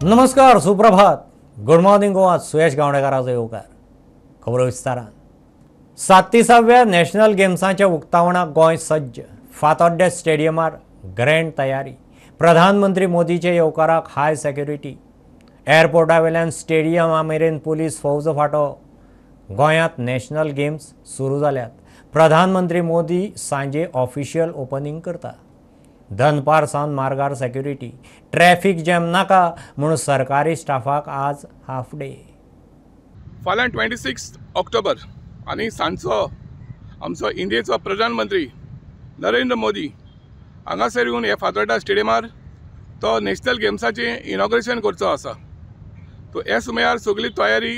नमस्कार, सुप्रभात, good morning Goa. Suyash गावडेकराचो येवकार. खबर विस्तारान. 37व्या नॅशनल गेम्साच्या उक्तावणाक गोंय सज्ज. फातोड्डे स्टेडियमार ग्रँड तयारी. प्रधानमंत्री मोदीचे येवकाराक हाय सेक्युरिटी. एअरपोर्टा वयल्यान स्टेडियमा मेरेन पुलीस फौज फाटो. गोंयांत नॅशनल गेम्स सुरू जाल्यात. प्रधानमंत्री मोदी सांजे ऑफिशियल ओपनिंग करता. दनपार सावन मार्गार सेक्युरिटी. ट्रॅफिक जॅम नाका म्हणून सरकारी स्टाफाक आज हाफ डे. फाल्यां 26 ऑक्टोबर आनी सांजचो आमचो इंडियेचो प्रधानमंत्री नरेंद्र मोदी हांगासर येवन हे फातोड्डा स्टेडियमार तो नॅशनल गेम्साचें इनॉग्रेशन करचो आसा. तो हे सुमार सगळी तयारी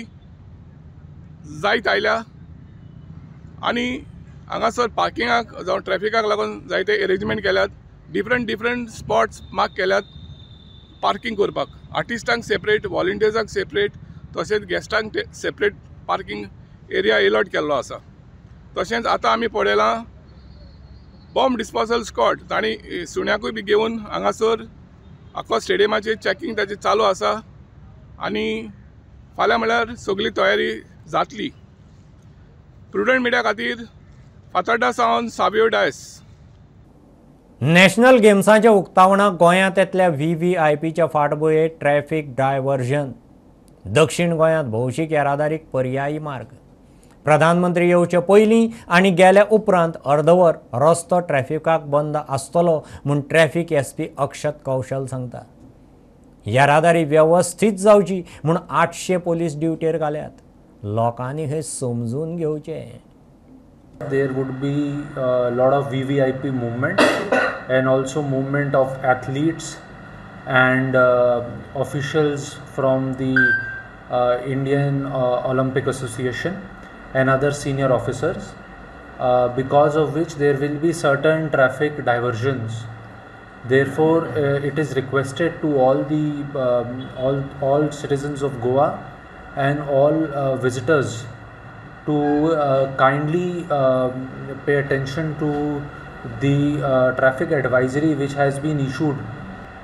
जायत आयल्या आनी हांगासर पार्किंगाक जावं ट्रॅफिकाक लागून जायते अरेंजमेंट केल्यात. डिफरंट स्पॉट्स मार्क केल्यात पार्किंग करपाक. आर्टिस्टांक सेपरेट, वॉलंटियर्सांक सेपरेट, तशेंच गेस्टांक सेपरेट पार्किंग एरिया अलॉट केल्लो आसा. तशेंच आतां आमी पळयलां बॉम्ब डिस्पोजल स्क्वॉड तांणी सुण्याकूय बी घेवन हांगासर आख्खो स्टेडियमाचेर चॅकींग ताचें चालू आसा आनी फाल्यां म्हळ्यार सगळी तयारी जातली. प्रुडंट मिडिया खातीर फातोड्डा सावन साबियो डायस. नॅशनल गेम्साच्या उक्तावणाक गोंयांत येतल्या व्हीव्हीआयपीच्या फाटभुंयेर ट्रॅफिक डायव्हर्जन. दक्षिण गोंयांत भौशीक येरादारीक पर्यायी मार्ग. प्रधानमंत्री येवचे पयलीं आनी गेल्या उपरांत अर्दवर रस्तो ट्रॅफिकाक बंद आसतलो म्हूण ट्रॅफिक एसपी अक्षत कौशल सांगता. येरादारी वेवस्थीत जावची म्हूण 800 पोलीस ड्युटेर घाल्यात. लोकांनी हें समजून घेवचें. There would be a lot of VVIP movement and also movement of athletes and officials from the Indian Olympic Association and other senior officers, because of which there will be certain traffic diversions. Therefore, it is requested to all citizens of Goa and all visitors to kindly pay attention to the traffic advisory which has been issued.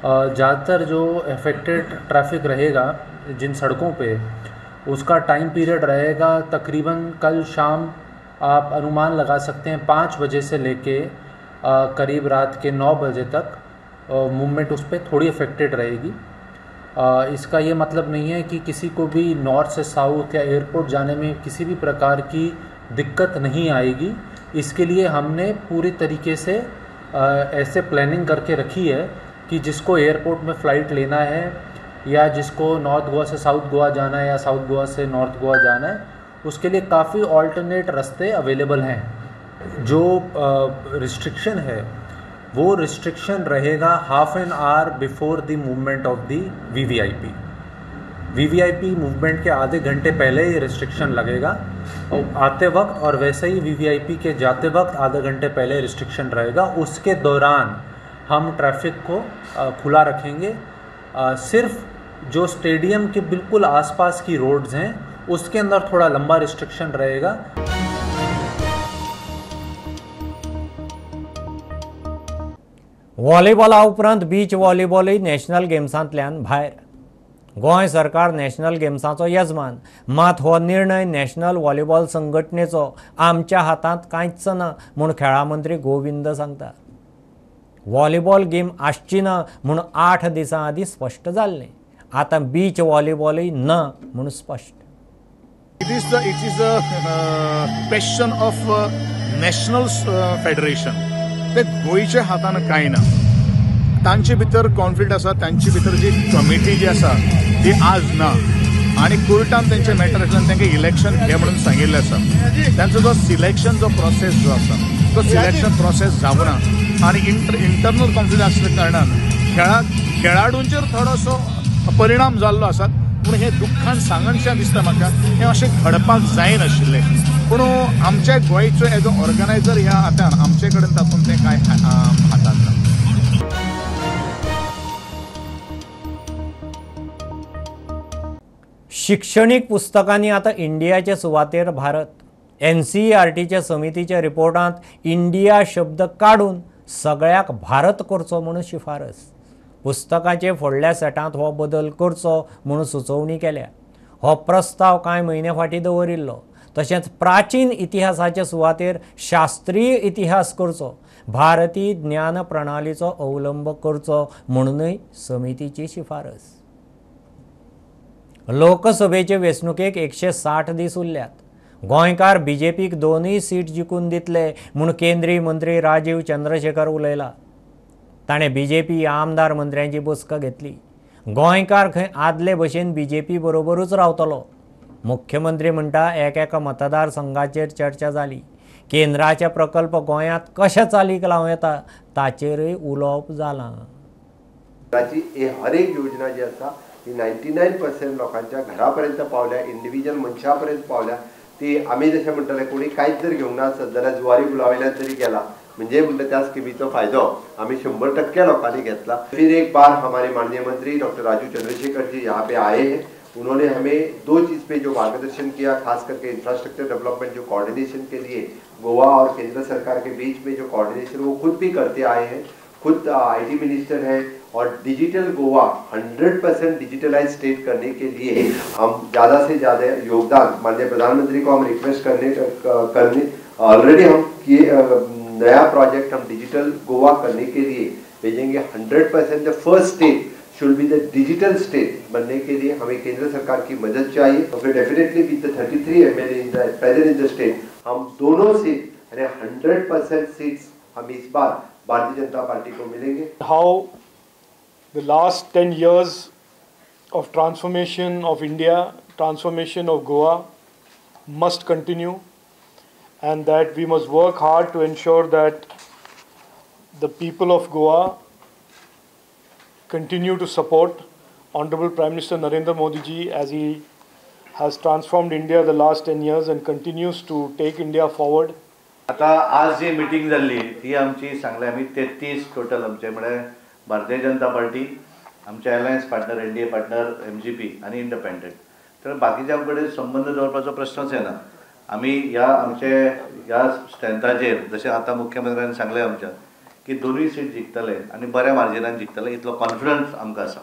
ज़्यादातर जो affected traffic रहेगा जिन सड़कों पे, उसका time period रहेगा तकरीबन कल शाम आप अनुमान लगा सकते हैं 5 बजे से लेके करीब रात के 9 बजे तक मूवमेंट उस पर थोड़ी अफेक्टेड रहेगी. इसका ये मतलब नहीं है कि किसी को भी नॉर्थ से साउथ या एयरपोर्ट जाने में किसी भी प्रकार की दिक्कत नहीं आएगी. इसके लिए हमने पूरी तरीके से ऐसे प्लानिंग करके रखी है कि जिसको एयरपोर्ट में फ़्लाइट लेना है या जिसको नॉर्थ गोवा से साउथ गोवा जाना है या साउथ गोवा से नॉर्थ गोवा जाना है, उसके लिए काफ़ी ऑल्टरनेट रास्ते अवेलेबल हैं. जो रिस्ट्रिक्शन है वो रिस्ट्रिक्शन रहेगा half an hour before the movement of the VVIP. VVIP movement के आधे घंटे पहले ये रिस्ट्रिक्शन लगेगा और आते वक्त, और वैसे ही वीवीआईपी के जाते वक्त आधे घंटे पहले रिस्ट्रिक्शन रहेगा. उसके दौरान हम ट्रैफिक को खुला रखेंगे. सिर्फ जो स्टेडियम के बिल्कुल आसपास की रोड्स हैं उसके अंदर थोड़ा लंबा रिस्ट्रिक्शन रहेगा. व्हॉलीबॉला उपरांत बीच व्हॉलीबॉलूय नॅशनल गेम्सांतल्यान भायर. गोंय सरकार नॅशनल गेम्साचो येजमान, मात हो निर्णय नॅशनल व्हॉलीबॉल संघटनेचो आमच्या हातांत कांयच ना म्हूण खेळा मंत्री गोविंद सांगता. व्हॉलीबॉल गेम आसची ना म्हूण 8 दिसां आदीं स्पश्ट जाल्लें. आतां बीच व्हॉलीबॉलूय ना म्हूण स्पश्ट. It is a question of national federation. ते गोयच्या हातान कांय ना. तांचे भितर कॉन्फ्लिक्ट आसा. तांचे भितर जी कमिटी जी आसा ती आज ना आनी कोर्टान तेंचे मॅटर आसल्यान तांकां इलेक्शन घे म्हणून सांगिल्लें आसा. तांचो जो सिलेक्शन जो प्रोसेस जो आसा तो सिलेक्शन प्रोसेस जावना आनी इंटरनल कॉन्फ्लिक्ट आसल्या कारणान खेळाडूंचेर थोडोसो परिणाम जाल्लो आसा. पूण हे दुख्खान सांगनशें दिसता म्हाका हें अशें घडपाक जायनाशिल्लें. पूण आमच्या गोंयचो एज अ ऑर्गनायझर ह्या हातान आमचे कडेन तातूंत तें कांय हातांत ना. शिक्षणीक पुस्तकांनी आतां इंडियाचे सुवातेर भारत. NCERTच्या समितीच्या रिपोर्टांत इंडिया शब्द काडून सगळ्याक भारत करचो म्हणून शिफारस. पुस्तकाचे फुडल्या सेटांत हो बदल करचो म्हणून सुचोवणी केल्या. हो प्रस्ताव कांय म्हयने फाटीं दवरिल्लो. तशेंच प्राचीन इतिहासाचे सुवातेर शास्त्रीय इतिहास करचो, भारतीय ज्ञान प्रणालीचो अवलंब करचो म्हणूनय समितीची शिफारस. लोकसभेचे वेंचणुकेक 160 दीस उरल्यात. गोंयकार बीजेपीक 2 सीट जिखून दितले म्हूण केंद्रीय मंत्री राजीव चंद्रशेखर उलयला. ताणें बीजेपी आमदार मंत्र्यांची बसका घेतली. गोंयकार खंय आदले भशेन बीजेपी बरोबरूच रावतलो. मुख्यमंत्री म्हणटा एका मतदारसंघाचेर चर्चा जाली. केंद्राचे प्रकल्प गोंयांत कशे चालीक लावं येता ताचेरय उलोवप जालां. हर एक योजना जी आसा ती 99% लोकांच्या घरापर्यंत पावल्या, इंडिव्हिज्युअल मनशा पर्यंत पावल्या. ती आम्ही जशें म्हणटले कोणी कांयच जर घेवंक नासत जाल्यार जुवारी गुलावयल्यान तरी गेला म्हणजे म्हणटा त्या स्किमीचो फायदो आम्ही 100% लोकांनी घेतला. फिर एक बार हमारे माननीय मंत्री डॉक्टर राजू चंद्रशेखर जी यहाँ पे आए हैं. उन्होंने हमें 2 चीज़ पे जो मार्गदर्शन किया, खास करके इंफ्रास्ट्रक्चर डेवलपमेंट जो कोऑर्डिनेशन के लिए गोवा और केंद्र सरकार के बीच में जो कोऑर्डिनेशन वो खुद भी करते आए हैं. खुद IT मिनिस्टर हैं और डिजिटल गोवा 100% डिजिटलाइज स्टेट करने के लिए हम ज़्यादा से ज़्यादा योगदान माननीय प्रधानमंत्री को हम रिक्वेस्ट करने ऑलरेडी हम किए. नया प्रोजेक्ट हम डिजिटल गोवा करने के लिए भेजेंगे. 100% the first state should be the digital state बनने के लिए हमें केंद्र सरकार की मदद चाहिए. तो फिर definitely with the 33 MLA in the present in the state हम दोनों सीट यानी 100% सीट्स हम इस बार भारतीय जनता पार्टी को मिलेंगे. How the last 10 years of transformation of India, transformation of Goa must continue, and that we must work hard to ensure that the people of Goa continue to support Honorable Prime Minister Narendra Modi ji as he has transformed India the last 10 years and continues to take India forward. आता आज जी meeting जाल्ली ती आमची सांगले आमी 33 total आमचे म्हळ्यार Bharatiya Janata party, आमचे alliance partner, NDA partner, MGP आनी इंडिपेंडंट. तर बाकीच्या कडेन संबंध दवरपाचो प्रश्नच येना. आमी ह्या स्ट्रेंथाचेर जशें आतां मुख्यमंत्र्यान सांगलें आमच्या की 2 सीट जिखतले आनी बऱ्या मार्जिनान जिखतले इतलो कॉन्फिडन्स आमकां आसा.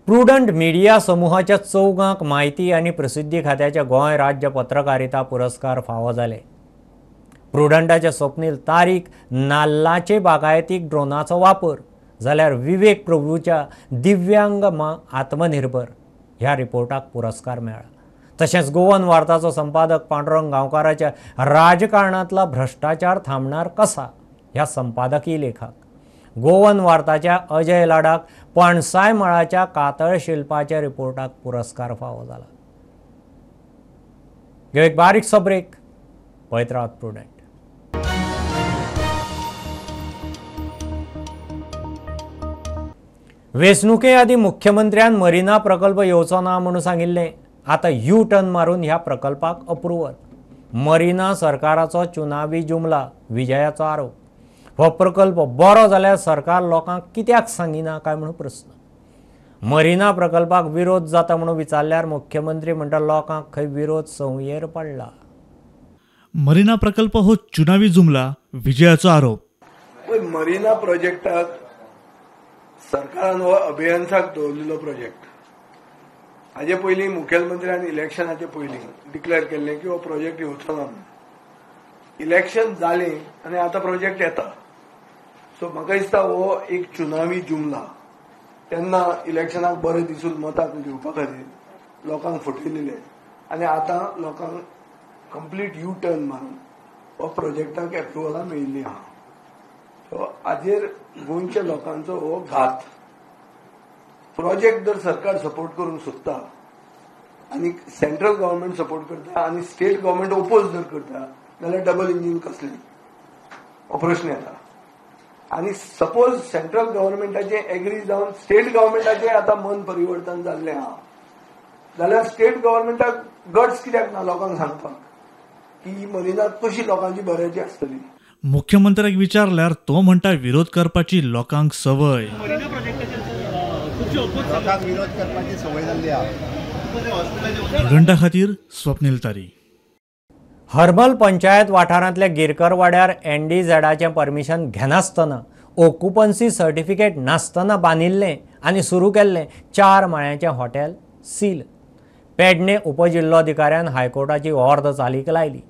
प्रुडंट मिडिया समूहाच्या 4 माहिती आणि प्रसिद्धी खात्याचे गोंय राज्य पत्रकारिता पुरस्कार फावो जाले. प्रुडंटाचे स्वप्नील तारीक नाल्लाचे बागायतीक ड्रोनाचो वापर जाल्यार विवेक प्रभूच्या दिव्यांग आत्मनिर्भर ह्या रिपोर्टाक पुरस्कार मेळ्ळा. तशेंच गोवन वार्ताचो संपादक पांडुरंग गांवकाराच्या राजकारणांतला भ्रष्टाचार थांबणार कसा ह्या संपादकीय लेखाक, गोवन वार्ताच्या अजय लाडाक पणसाय मळाच्या कातळ शिल्पाच्या रिपोर्टाक पुरस्कार फावो जाला. घेऊ एक बारीकसो ब्रेक, पळयत रावत प्रुडंट. वेंचणुके आदी मुख्यमंत्र्यान मरिना प्रकल्प येवचो ना म्हणून सांगिल्लें. आता U-टर्न मारून ह्या प्रकल्पाक अप्रुवल. मरिना सरकाराचो चुनावी जुमला, विजयाचो आरोप. हो प्रकल्प बरो जाल्यार सरकार लोकांक कित्याक सांगिना काय म्हणून प्रश्न. मरिना प्रकल्पाक विरोध जाता म्हणून विचारल्यार मुख्यमंत्री म्हणटा लोकांक खंय विरोध संवयेर पडला. मरिना प्रकल्प हो चुनावी जुमला, विजयाचो आरोप. मरिना प्रोजेक्टाक सरकारान हो अभियानसाक दवरलेलो प्रोजेक्ट. हाजे पयलीं मुखेलमंत्र्यान इलेक्शनाचे पयलीं डिक्लेअर केल्लें की हो प्रोजेक्ट येवचो ना. इलेक्शन जालें आनी आतां प्रोजेक्ट येता. सो म्हाका दिसता हो एक चुनावी जुमला. तेन्ना इलेक्शनाक बरें दिसून मताक घेवपा खातीर लोकांक फटयलेले आनी आतां लोकांक कंप्लीट U-टर्न मारून हो प्रोजेक्टाक एप्रुवलां मेळिल्लीं आहा. सो हाजेर गोंयच्या लोकांचो हो घात. प्रोजेक्ट जर सरकार सपोर्ट करूंक सोदता आनी सेंट्रल गव्हर्मेंट सपोर्ट करता आनी स्टेट गव्हर्मेंट ओपोज जर करता जाल्यार डबल इंजीन कसलें हो प्रश्न येता. आनी सपोज सेंट्रल गव्हर्मेंटाचे एग्री जावन स्टेट गव्हर्मेंटाचे आतां मन परिवर्तन जाल्लें आहा जाल्यार स्टेट गव्हर्मेंटाक गट्स कित्याक ना लोकांक सांगपाक की मरिना कशी लोकांची बऱ्याची आसतली. मुख्यमंत्र्याक विचारल्यार तो म्हणटा विरोध करपाची लोकांक सवय. प्रुडंटा खातीर स्वप्नील तारी. हर्मल पंचायत वाठारांतल्या गिरकर वाड्यार NDZ-चें परमिशन घेनासतना ऑक्युपन्सी सर्टिफिकेट नासतना बांदिल्लें आनी सुरू केल्लें 4 माळ्यांचें हॉटेल सील. पेडणे उपजिल्लोधिकाऱ्यान हायकोर्टाची ऑर्द चालीक लायली.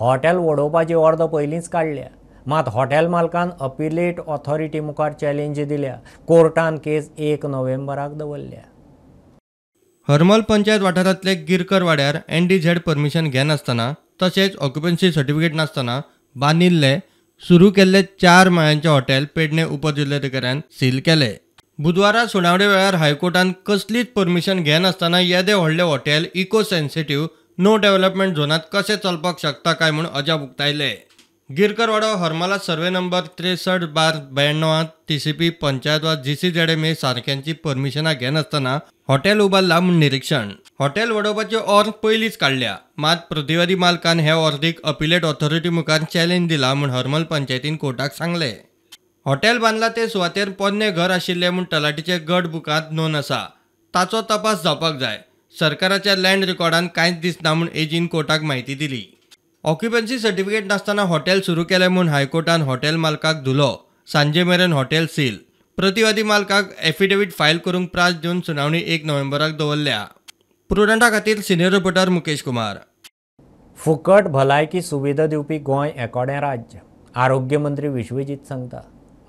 हॉटेल वडोवपाची ऑर्द पयलींच काडल्या, मात हॉटेल मालकान अपिलेट ऑथॉरिटी मुखार चॅलेंज दिल्या. कोर्टान केस 1 नोव्हेंबराक दवरल्या. हर्मल पंचायत वाठारांतले गिरकर वाड्यार NDZ परमिशन घेनासतना तशेंच ऑक्युपन्सी सर्टिफिकेट नासतना बांदिल्ले सुरू केल्ले 4 माळ्यांचे हॉटेल पेडणे उपजिल्लोधिकाऱ्यान सील केले. बुधवारा सुनावणे वेळार हायकोर्टान कसलीच परमिशन घेनासतना येदे व्हडले hotel eco sensitive no development झोनात कशें चलपाक शकता काय म्हूण अजाप उक्तायले. गिरकरवाडो हर्मला सर्वे नंबर 63/92 TCP पंचायत वा GCZMA सारख्यांची परमिशनां घेनासतना हॉटेल उबारला म्हूण निरीक्षण. हॉटेल वडोवपाची ऑर्ड पयलींच काडल्या, मात प्रतिवादी मालकान हे ऑर्डीक अपिलेट ऑथॉरिटी मुखार चॅलेंज दिला म्हूण हर्मल पंचायतीन कोर्टाक सांगले. हॉटेल बांदला ते सुवातेर पोरणे घर आशिल्ले म्हूण तलाटीचे गट बुकांत नोंद आसा. ताचो तपास जावपाक जाय. सरकाराच्या लँड रेकॉर्डान कांयच दिसना म्हूण एजीन कोर्टाक म्हायती दिली. ऑक्युपन्सी सर्टिफिकेट नासतना हॉटेल सुरू केलें म्हूण हायकोर्टान हॉटेल मालकाक धुलो. सांजे मेरेन हॉटेल सील. प्रतिवादी मालकाक एफिडेविट फायल करूंक प्रास दिवन सुनावणी 1 नोव्हेंबराक दवरल्या. प्रुडंटा खातीर सिनियर रिपोर्टर मुकेश कुमार. फुकट भलायकी सुविधा दिवपी गोंय एकोडें राज्य. आरोग्य मंत्री विश्वजीत सांगता.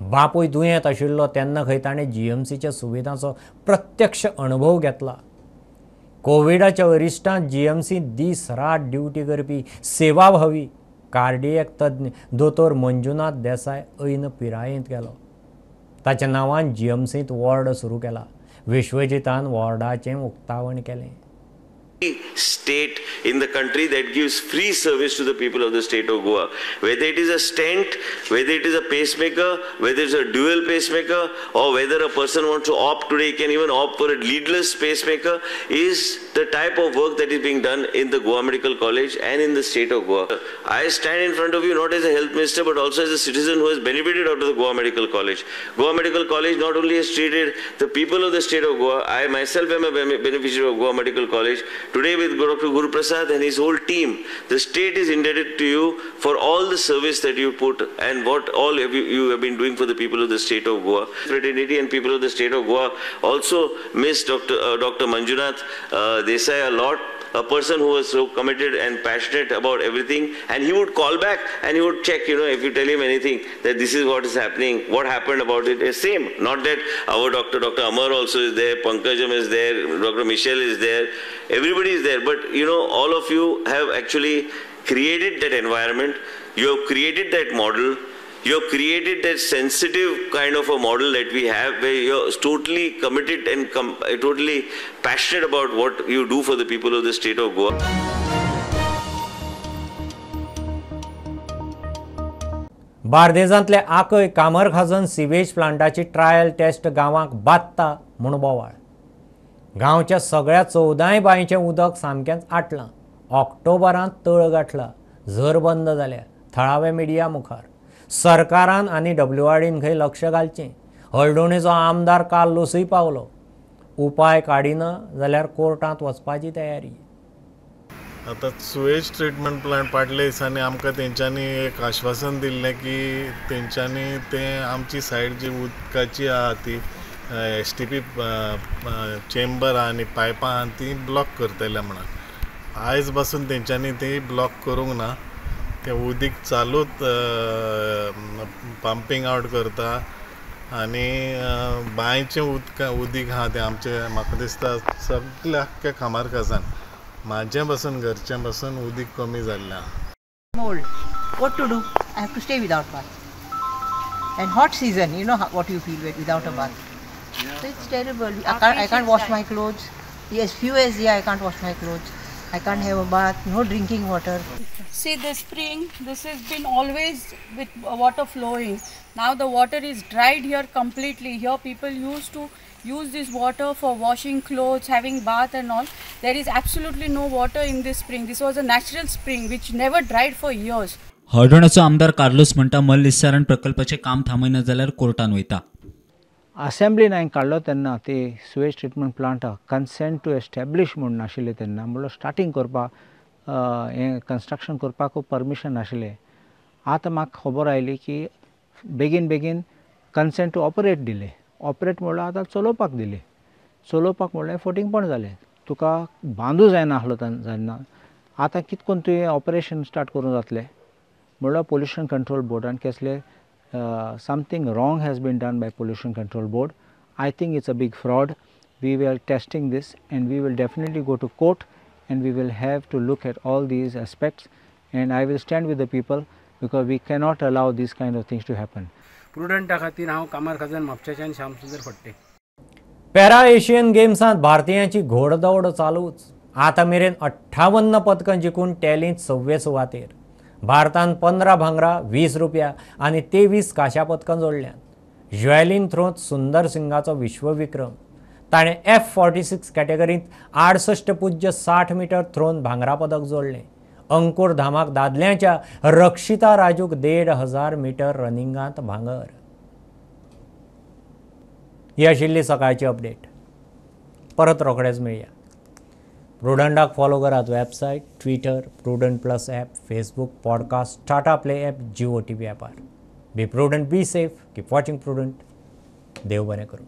बापूय दुयेंत आशिल्लो तेन्ना खंय ताणें GMCच्या सुविधांचो प्रत्यक्ष अनुभव घेतला. कोविडाच्या वरिश्ठांत GMC दीस रात ड्युटी करपी सेवाभावी कार्डियक तज्ञ दोतोर मंजुनाथ देसाय ऐन पिरायेंत गेलो. ताच्या नांवान GMCंत वॉर्ड सुरू केला. विश्वजितान वॉर्डाचें उक्तावण केलें. State in the country that gives free service to the people of the state of Goa, whether it is a stent, whether it is a pacemaker, whether it's a dual pacemaker, or whether a person wants to opt today, he can even opt for a leadless pacemaker, is the type of work that is being done in the Goa Medical College and in the state of Goa. I stand in front of you not as a health minister but also as a citizen who has benefited out of the Goa Medical College. Goa Medical College not only has treated the people of the state of Goa, I myself am a beneficiary of Goa Medical College. Today with Dr. Guru Prasad and his whole team, the state is indebted to you for all the service that you put and what all you have been doing for the people of the state of Goa. Fraternity and people of the state of Goa also miss Dr. Manjunath Desai a lot. A person who was so committed and passionate about everything, and he would call back and he would check, if you tell him anything that this is what is happening, what happened about it, is same. Not that our Dr. Amar also is there, Pankajam is there, Dr. Michelle is there, everybody is there, but all of you have actually created that environment, you have created that model, you have created that sensitive kind of a model that we have where you're totally committed and totally passionate about what you do for the people of the state of Goa. बार्देजांतले आकय कामरखाजन sewage प्लांटाची trial test गांवांक बादता म्हूण बोवाळ. गांवच्या सगळ्या 14 बांयचें उदक सामकेंच आटलां. ऑक्टोबरांत तळ गाठला. झर बंद जाल्या. थळावे मिडिया मुखार. सरकारान आनी WRDन खंय लक्ष घालचें. हळडोणेचो आमदार काल लोसय पावलो. उपाय काडिना जाल्यार कोर्टांत वचपाची तयारी. आतां सुवेज ट्रिटमेंट प्लांट फाटल्या दिसांनी आमकां तेंच्यांनी एक आश्वासन दिल्लें की तेंच्यांनी तें आमची सायड जी उदकाची आहा ती STP चेंबर आनी पायपां आहा ती ब्लॉक करतले म्हणून. आयज पासून तेंच्यांनी ती ब्लॉक करूंक ना. ते उदीक चालूच पंपिंग आउट करता आनी बांयचें उदीक आहा तें आमचें म्हाका दिसता सगळ्या आख्ख्या कामारखाजान म्हाजें पासून घरचें पासून उदीक कमी जाल्लें. Mold. What to do? I have to stay without bath. And hot season, what you feel without a bath. Yeah. So it's terrible. I can't wash my clothes. Yes, few days I can't wash my clothes. I can't have a bath. No drinking water. See, this spring, this has been always with water flowing. Now the water is dried here completely. Here people used to use this water for washing clothes, having bath and all. There is absolutely no water in this spring. This was a natural spring which never dried for years. हळडोणाचो आमदार Carlos म्हणटा मल निस्सारण प्रकल्पाचें काम थांबयना जाल्यार कोर्टान वयता. असेंब्लीन हांवें काडलो तेन्ना ते सुवेज ट्रिटमेंट प्लांटाक कन्सेंट टू एस्टॅब्लीश म्हूण नाशिल्लें तेन्ना म्हणल्यार स्टार्टींग करपाक हें कंस्ट्रक्शन करपाक परमिशन नाशिल्लें. आतां म्हाका खबर आयली की बेगीन बेगीन कन्सेंट टू ऑपरेट दिले. ऑपरेट म्हणल्यार आतां चलोवपाक दिली. चलोवपाक म्हणल्यार फटींगपण जालें. तुका बांदू जायना आसलो जेन्ना. आतां कितें करून तुवें ऑपरेशन स्टार्ट करूं जातलें म्हणल्यार पोल्युशन कंट्रोल बोर्डान कसलें something wrong has been done by pollution control board. I think it's a big fraud. We were testing this and we will definitely go to court and we will have to look at all these aspects, and I will stand with the people because we cannot allow these kind of things to happen. प्रुडंटा खातीर हांव कामार Khajan म्हापशेच्यान Shyamsundar Phadte. Para Asian गेम्सांत भारतीयांची घोडदौड चालूच. आतां मेरेन 58 पदकां जिखून टॅलींत 26 सुवातेर. भारतान 15 भांगरा, 20 रुपया आनी 23 कांश्या पदकां जोडल्यात. ज्युएलिन थ्रोंत सुंदर सिंगाचो विश्वविक्रम. ताणें F46 कॅटेगरींत 68.60 मीटर थ्रोन भांगरा पदक जोडलें. अंकुर धामाक दादल्यांच्या रक्षिता राजूक 1500 मीटर रनिंगांत भांगर. ही आशिल्ली सकाळची अपडेट. परत रोखडेच मेळया. प्रुडंटाक फॉलो करात. Website, Twitter, prudent plus app, Facebook, podcast, Tata play app, Jio TV ॲपार. Be prudent, be safe, keep watching Prudent. देव बरें करूं.